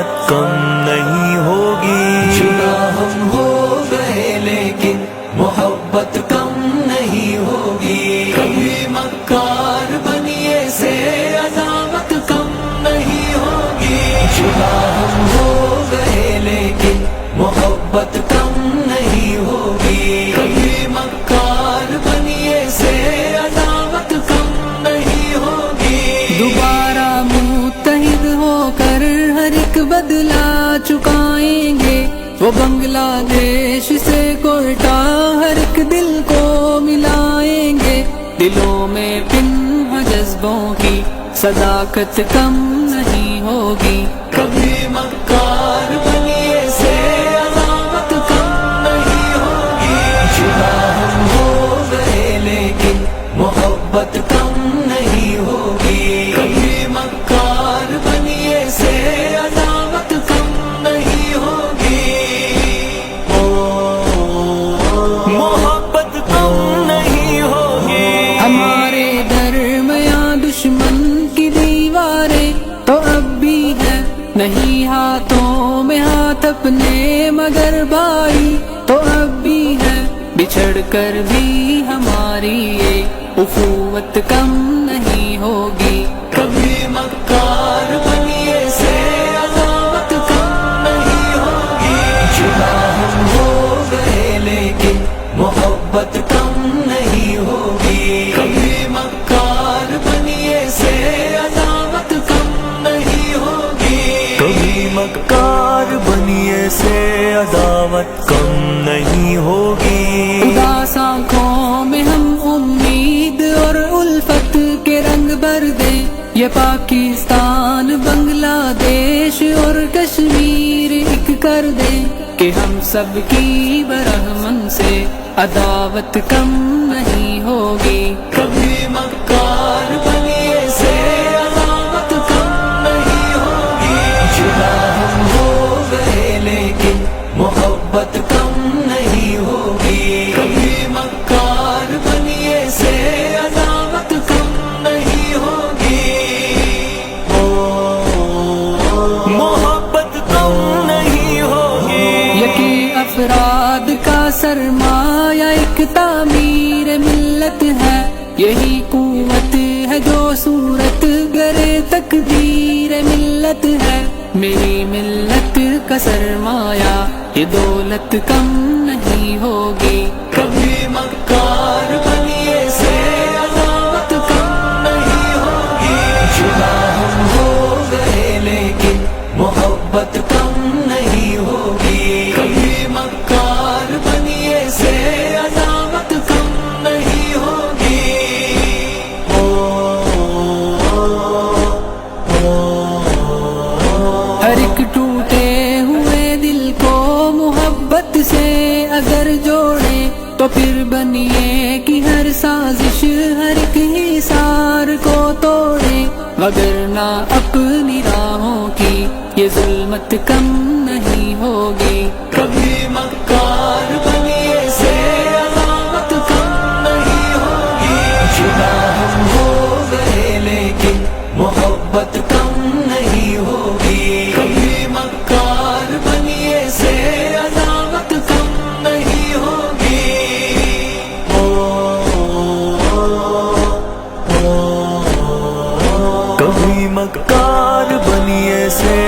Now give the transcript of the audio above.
عداوت کم نہیں ہوگی. جدا ہم ہو گئے لیکن محبت کم نہیں ہوگی. کبھی مکار بنیے سے عداوت کم نہیں ہوگی. جدا ہم ہو گئے لیکن محبت کم نہیں ہوگی. کبھی مکار بنیے سے عداوت کم نہیں ہوگی. دوبارہ متحد ہو کر ہر ایک بدلہ چکائیں گے. وہ بنگلہ دیش سے کوئٹہ ہر ایک دل کو ملائیں گے. دلوں میں پنہاں جذبوں کی صداقت کم نہیں ہوگی. کبھی مکار بنیے سے عداوت کم نہیں ہوگی. جدا ہم ہو گئے لیکن محبت کم نہیں ہوگی. کبھی مکار بنیے سے عداوت کم نہیں ہوگی. محبت کم نہیں ہوگی. ہمارے درمیاں دشمن کی دیواریں تو اب بھی ہے، نہیں ہاتھوں میں ہاتھ اپنے مگر بھائی تو اب بھی ہے. بچھڑ کر بھی ہماری یہ اخوت کم نہیں ہوگی. کبھی مکار بنیے سے عداوت کم نہیں ہوگی. جدا ہم ہو گئے لیکن محبت کم نہیں ہوگی. کبھی مکار بنیے سے عداوت کم نہیں ہوگی. کبھی مکار بنیے سے عداوت کم نہیں ہوگی. اداس آنکھوں میں ہم امید اور الفت کے رنگ بھر دیں. یہ پاکستان بنگلہ دیش اور کشمیر ایک کر دیں کہ ہم سب کی برہمن سے عداوت کم نہیں ہوگی. کبھی مکار بنیے سے عداوت کم نہیں ہوگی. جدا ہم ہو گئے لیکن محبت کم نہیں ہوگی. کبھی مکار بنیے سے عداوت کم نہیں ہوگی. محبت کم نہیں ہوگی. یکی افراد کا سرمایہ ایک تعمیر ملت ہے. یہی قوت ہے جو صورت گرے تقدیر ملت ہے. میری ملت کا سرمایہ یہ دولت کم نہیں ہوگی. کبھی مکار بنیے سے عداوت کم نہیں ہوگی. جدا ہم ہو گئے لیکن محبت کم نہیں ہوگی. کبھی مکار بنیے سے عداوت کم نہیں ہوگی. ہر ایک ٹوٹے ہوئے دل کو محبت سے اگر جوڑے تو پھر بنیے کی ہر سازش ہر ایک حصار کو توڑے. وگرنہ اپنی راہوں کی یہ ظلمت کم نہیں ہوگی. کبھی مکار بنیے سے عداوت کم نہیں ہوگی. جدا ہم ہو گئے لیکن محبت کم نہیں ہوگی. کبھی مکار بنیے سے عداوت کم نہیں ہوگی. کبھی مکار بنیے سے